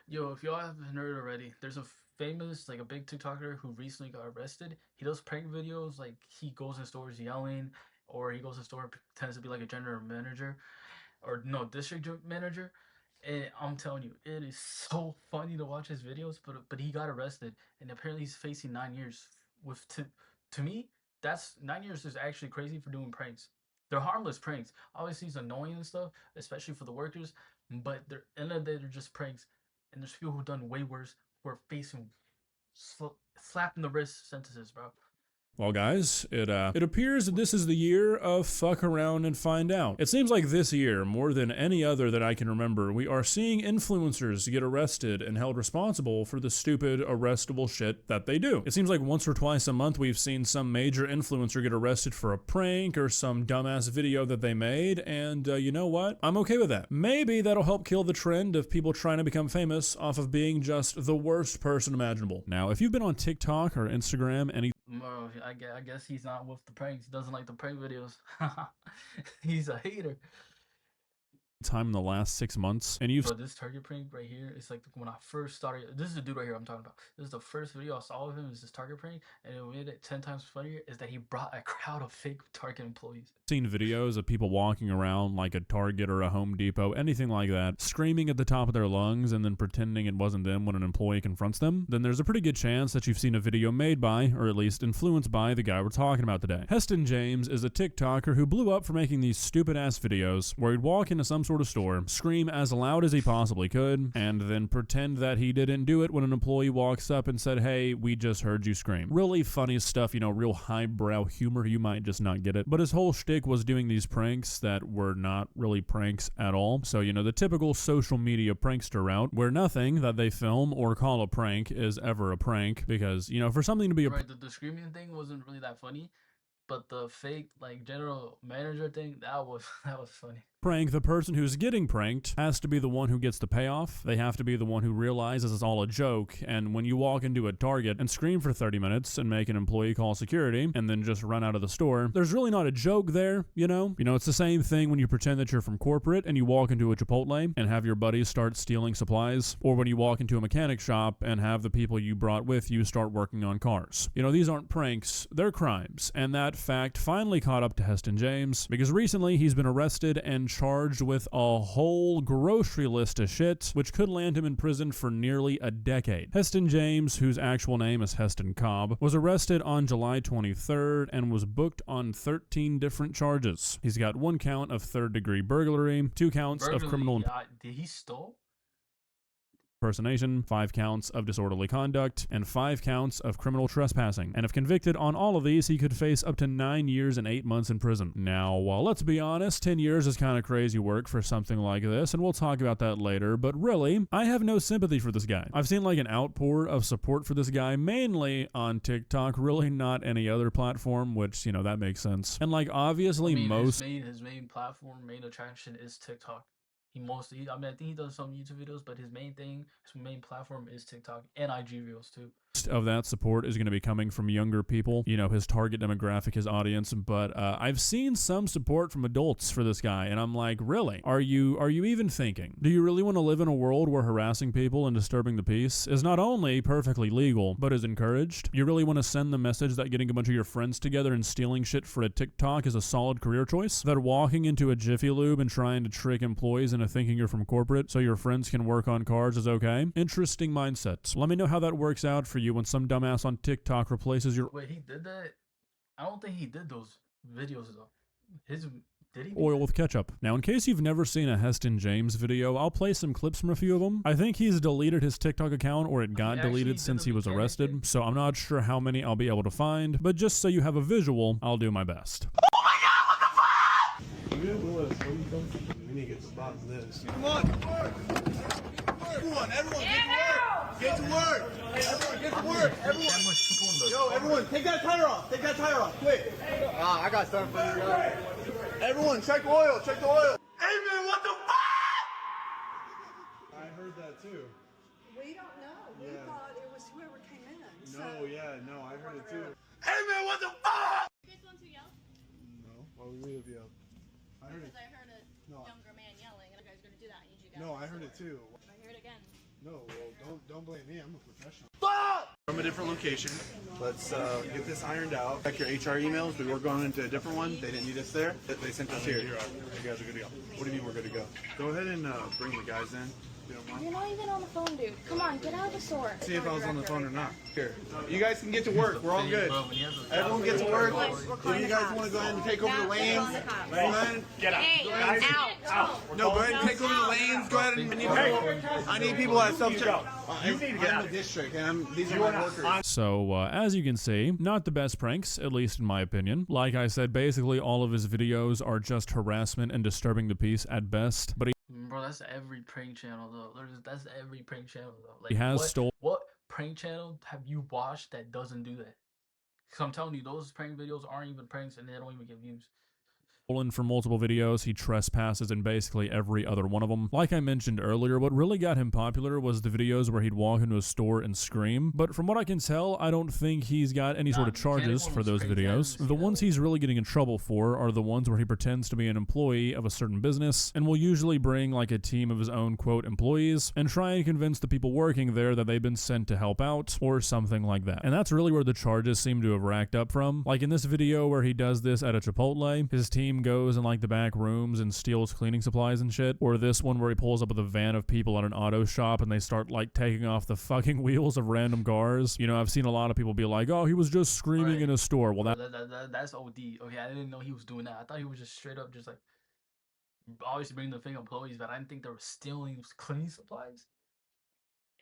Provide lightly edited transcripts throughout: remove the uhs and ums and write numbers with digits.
Yo, if y'all haven't heard already, there's a famous, like a big TikToker who recently got arrested. He does prank videos, like he goes in stores yelling, or he goes in store pretends to be like a general manager, or no, manager. And I'm telling you, it is so funny to watch his videos. But he got arrested, and apparently he's facing 9 years. With to me, that's 9 years is actually crazy for doing pranks. They're harmless pranks. Obviously, it's annoying and stuff, especially for the workers. But they're end of the day, they're just pranks. And there's people who've done way worse who are facing slap in the wrist sentences, bro. Well, guys, it appears that this is the year of fuck around and find out. It seems like this year, more than any other that I can remember, we are seeing influencers get arrested and held responsible for the stupid, arrestable shit that they do. It seems like once or twice a month we've seen some major influencer get arrested for a prank or some dumbass video that they made, and you know what? I'm okay with that. Maybe that'll help kill the trend of people trying to become famous off of being just the worst person imaginable. Now, if you've been on TikTok or Instagram, Bro, I guess he's not with the pranks. He doesn't like the prank videos. He's a hater. time in the last 6 months, and you've But this target prank right here, it's like when I first started. This is the dude right here I'm talking about. This is the first video I saw of him. Is this target prank, and it made it 10 times funnier. Is that he brought a crowd of fake Target employees. seen videos of people walking around like a Target or a Home Depot, anything like that, screaming at the top of their lungs and then pretending it wasn't them when an employee confronts them, then there's a pretty good chance that you've seen a video made by, or at least influenced by, the guy we're talking about today. Heston James is a TikToker who blew up for making these stupid ass videos where he'd walk into some sort of store, scream as loud as he possibly could, and then pretend that he didn't do it when an employee walks up and said, "Hey, we just heard you scream." Really funny stuff, you know, real highbrow humor. You might just not get it. But his whole shtick was doing these pranks that were not really pranks at all. So, you know, the typical social media prankster route where nothing that they film or call a prank is ever a prank because, you know, for something to be a Right, the screaming thing wasn't really that funny, but the fake like general manager thing, that was funny. prank, the person who's getting pranked has to be the one who gets the payoff. They have to be the one who realizes it's all a joke. And when you walk into a Target and scream for 30 minutes and make an employee call security and then just run out of the store, there's really not a joke there, you know? You know, it's the same thing when you pretend that you're from corporate and you walk into a Chipotle and have your buddies start stealing supplies, or when you walk into a mechanic shop and have the people you brought with you start working on cars. You know, these aren't pranks, they're crimes. And that fact finally caught up to Heston James because recently he's been arrested and charged with a whole grocery list of shit, which could land him in prison for nearly a decade. Heston James, whose actual name is Heston Cobb, was arrested on July 23rd and was booked on 13 different charges. He's got 1 count of third-degree burglary, 2 counts of criminal Did he stole? impersonation, 5 counts of disorderly conduct, and 5 counts of criminal trespassing. And if convicted on all of these, he could face up to 9 years and 8 months in prison. Now, while let's be honest, 10 years is kind of crazy work for something like this, and we'll talk about that later, but really, I have no sympathy for this guy. I've seen like an outpour of support for this guy, mainly on TikTok, really not any other platform, which, you know, that makes sense. And like, obviously, his main platform, main attraction is TikTok. I think he does some YouTube videos, but his main platform is TikTok and IG Reels too. Of that support is going to be coming from younger people, you know, his target demographic, his audience, but I've seen some support from adults for this guy, and I'm like, really? Are you even thinking? Do you really want to live in a world where harassing people and disturbing the peace is not only perfectly legal, but is encouraged? You really want to send the message that getting a bunch of your friends together and stealing shit for a TikTok is a solid career choice? That walking into a Jiffy Lube and trying to trick employees into thinking you're from corporate so your friends can work on cars is okay? Interesting mindset. Let me know how that works out for you when some dumbass on TikTok replaces your Wait, he did that? I don't think he did those videos though. Did he? Oil with ketchup. Now, in case you've never seen a Heston James video, I'll play some clips from a few of them. I think he's deleted his TikTok account, or it got deleted since he was arrested, so I'm not sure how many I'll be able to find, but just so you have a visual, I'll do my best. Oh my god, what the fuck? We need to get stopped this. Come on! Everyone, get to work! Everyone, get to work! Everyone! Yo, everyone, take that tire off! Take that tire off, quick! I got something for you, guys. Everyone, check oil! Check the oil! Hey man, what the fuck? I heard that too. We don't know. We thought it was whoever came in. So. No, I heard it too. Hey man, what the fuck? You guys want to yell? No, why would we have yelled? I heard Because it. I heard a younger man yelling, and you guys are going to do that. I need you guys. No, I heard it too. I hear it again. No, well, don't blame me. I'm a professional. From a different location. Let's get this ironed out. Check your HR emails. We were going into a different one. They didn't need us there. They sent us here. You guys are good to go. What do you mean we're good to go? Go ahead and bring the guys in. You don't mind? You're not even on the phone, dude. Come on, get out of the store. See if I was on the phone or not. Here. You guys can get to work. We're all good. Everyone get to work. If you guys want to go ahead and take over the lanes, go ahead. Get out. Hey, Guys, out. No, go ahead and take over the lanes. Go ahead and I need people that self-check. You need to get out I'm of the here. district, and these are my workers. So, as you can see, not the best pranks, at least in my opinion. Like I said, basically all of his videos are just harassment and disturbing the peace at best, but Bro, that's every prank channel though. That's every prank channel though. Like, he has what prank channel have you watched that doesn't do that? Because I'm telling you, those prank videos aren't even pranks and they don't even get views. stolen from multiple videos. He trespasses in basically every other one of them. Like I mentioned earlier, what really got him popular was the videos where he'd walk into a store and scream. But from what I can tell, I don't think he's got any sort of charges for those videos. The ones he's really getting in trouble for are the ones where he pretends to be an employee of a certain business and will usually bring like a team of his own quote employees and try and convince the people working there that they've been sent to help out or something like that. And that's really where the charges seem to have racked up from. Like in this video where he does this at a Chipotle, his team goes in like the back rooms and steals cleaning supplies and shit. Or this one where he pulls up with a van of people at an auto shop and they start like taking off the fucking wheels of random cars. You know, I've seen a lot of people be like, oh, he was just screaming in a store. Well, that's OD. Okay, I didn't know he was doing that. I thought he was just straight up just like obviously bringing the fake employees, but I didn't think they were stealing cleaning supplies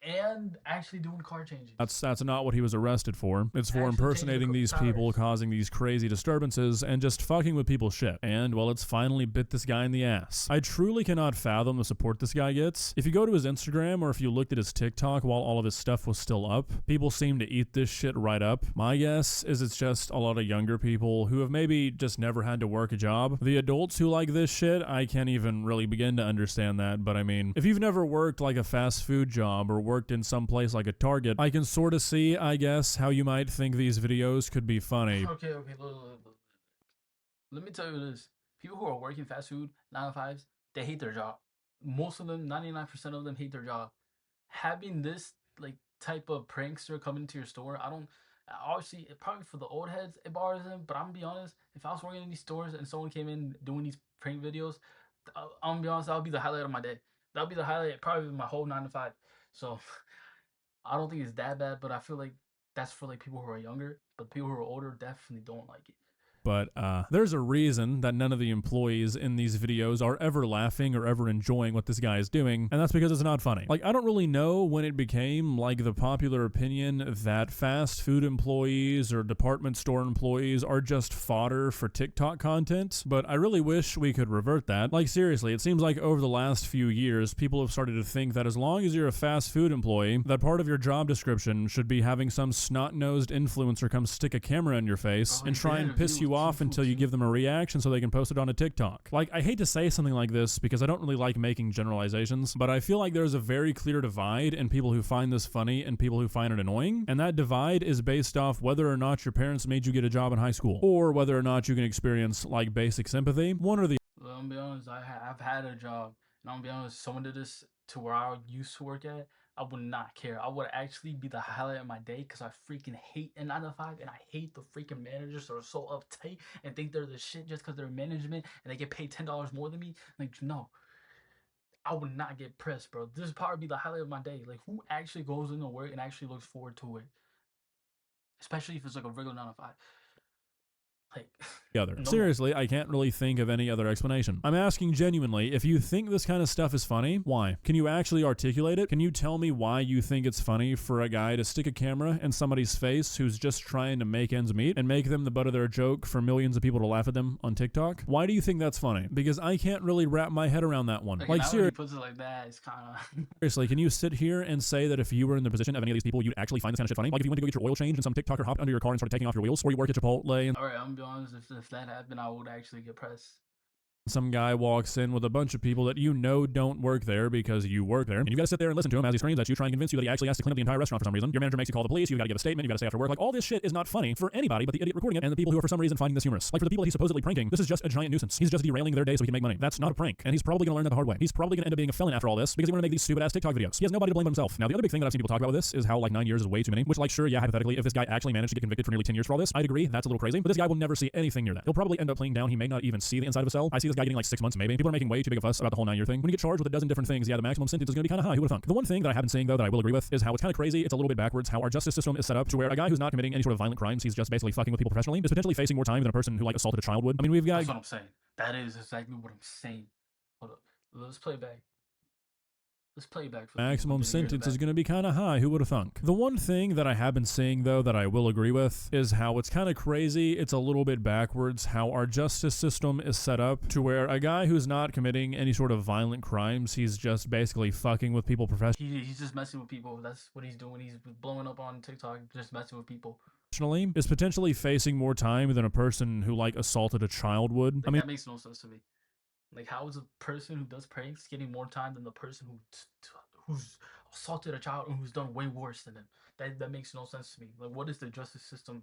and actually doing car changing. That's not what he was arrested for. It's for Actually impersonating changing the these tires. people, causing these crazy disturbances, and just fucking with people's shit. And, well, it's finally bit this guy in the ass. I truly cannot fathom the support this guy gets. If you go to his Instagram or if you looked at his TikTok while all of his stuff was still up, people seem to eat this shit right up. My guess is it's just a lot of younger people who have maybe just never had to work a job. The adults who like this shit, I can't even really begin to understand that, but I mean, if you've never worked like a fast food job or worked in some place like a Target, I can sort of see, I guess, how you might think these videos could be funny. Okay, look. Let me tell you this. People who are working fast food, 9 to 5s, they hate their job. Most of them, 99% of them hate their job. Having this like type of prankster come into your store, obviously, probably for the old heads, it bothers them, but I'm gonna be honest, if I was working in these stores and someone came in doing these prank videos, I'm gonna be honest, that would be the highlight of my day. That would be the highlight probably of my whole 9 to 5. So I don't think it's that bad, but I feel like that's for like people who are younger, but people who are older definitely don't like it. But there's a reason that none of the employees in these videos are ever laughing or ever enjoying what this guy is doing, and that's because it's not funny. Like, I don't really know when it became like the popular opinion that fast food employees or department store employees are just fodder for TikTok content, but I really wish we could revert that. Like, seriously, it seems like over the last few years, people have started to think that as long as you're a fast food employee, that part of your job description should be having some snot-nosed influencer come stick a camera in your face and try and piss you off until you give them a reaction so they can post it on a TikTok. Like, I hate to say something like this because I don't really like making generalizations, but I feel like there's a very clear divide in people who find this funny and people who find it annoying, and that divide is based off whether or not your parents made you get a job in high school, or whether or not you can experience, like, basic sympathy. One or the Well, I'm gonna be honest, I've had a job, and I'm gonna be honest, someone did this to where I used to work at, I would not care. I would actually be the highlight of my day because I freaking hate a 9 to 5 and I hate the freaking managers that are so uptight and think they're the shit just because they're management and they get paid $10 more than me. Like, no, I would not get pressed, bro. This would probably be the highlight of my day. Like, who actually goes into work and actually looks forward to it? Especially if it's like a regular 9 to 5. Like, other. no. Seriously, I can't really think of any other explanation. I'm asking genuinely, if you think this kind of stuff is funny, why? Can you actually articulate it? Can you tell me why you think it's funny for a guy to stick a camera in somebody's face who's just trying to make ends meet and make them the butt of their joke for millions of people to laugh at them on TikTok? Why do you think that's funny? Because I can't really wrap my head around that one. Like Like, now when seriously. he puts it like that, it's kind of... Seriously, can you sit here and say that if you were in the position of any of these people, you'd actually find this kind of shit funny? Like if you went to go get your oil change and some TikToker hopped under your car and started taking off your wheels, or you work at Chipotle and Alright, I'm gonna be honest, if that happened, I would actually get pressed. Some guy walks in with a bunch of people that you know don't work there because you work there, and you gotta sit there and listen to him as he screams at you, trying to convince you that he actually has to clean up the entire restaurant for some reason. Your manager makes you call the police, you gotta give a statement, you gotta stay after work. Like, all this shit is not funny for anybody but the idiot recording it and the people who are for some reason finding this humorous. Like, for the people he's supposedly pranking, this is just a giant nuisance. He's just derailing their day so he can make money. That's not a prank, and he's probably gonna learn that the hard way. He's probably gonna end up being a felon after all this because he wanna make these stupid ass TikTok videos. He has nobody to blame but himself. Now, the other big thing that I've seen people talk about with this is how, like, 9 years is way too many, which, like, sure, yeah, hypothetically, if this guy actually managed to get convicted for nearly 10 years for all this, I'd agree, that's a little crazy, but this guy will never see anything near that. He'll probably end up playing down, he may not even see the inside of a cell. I see this guy getting like 6 months maybe. People are making way too big a fuss about the whole 9-year thing. When you get charged with a dozen different things, yeah, the maximum sentence is gonna be kind of high. Who would have thunk? The one thing that I have been seeing, though, that I will agree with is how it's kind of crazy, it's a little bit backwards, how our justice system is set up to where a guy who's not committing any sort of violent crimes, he's just basically fucking with people professionally, is potentially facing more time than a person who, like, assaulted a child would. I mean, we've got... That's what I'm saying. That is exactly what I'm saying. Hold up. Let's play it back. Let's play it back. For maximum sentence is going to be kind of high. Who would have thunk? The one thing that I have been seeing, though, that I will agree with is how it's kind of crazy. It's a little bit backwards how our justice system is set up to where a guy who's not committing any sort of violent crimes, he's just basically fucking with people professionally. He's just messing with people. That's what he's doing. He's blowing up on TikTok, just messing with people. Is potentially facing more time than a person who, like, assaulted a child would. Like, I mean, that makes no sense to me. Like, how is a person who does pranks getting more time than the person who's assaulted a child and who's done way worse than him? That makes no sense to me. Like, what is the justice system?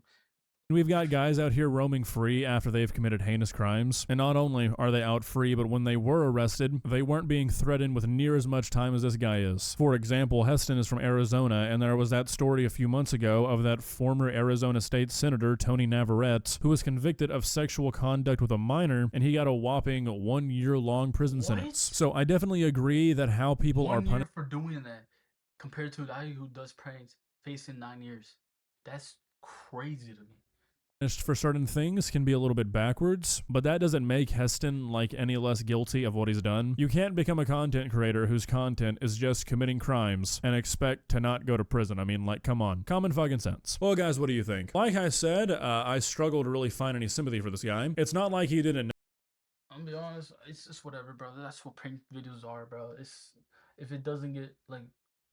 we've got guys out here roaming free after they've committed heinous crimes. And not only are they out free, but when they were arrested, they weren't being threatened with near as much time as this guy is. For example, Heston is from Arizona, and there was that story a few months ago of that former Arizona state senator, Tony Navarrete, who was convicted of sexual conduct with a minor, and he got a whopping 1-year-long prison sentence. So I definitely agree that how people are 1 year punished for doing that compared to a guy who does pranks facing 9 years. That's crazy to me. for certain things can be a little bit backwards, but that doesn't make Heston like any less guilty of what he's done. You can't become a content creator whose content is just committing crimes and expect to not go to prison. I mean, like, come on. Common fucking sense. Well, guys, what do you think? Like I said, I struggle to really find any sympathy for this guy. It's not like he didn't know. I'm gonna be honest, it's just whatever, bro. That's what prank videos are, bro. It's, if it doesn't get, like,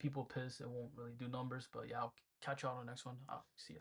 people pissed, it won't really do numbers. But yeah, I'll catch y'all on the next one. I'll see ya.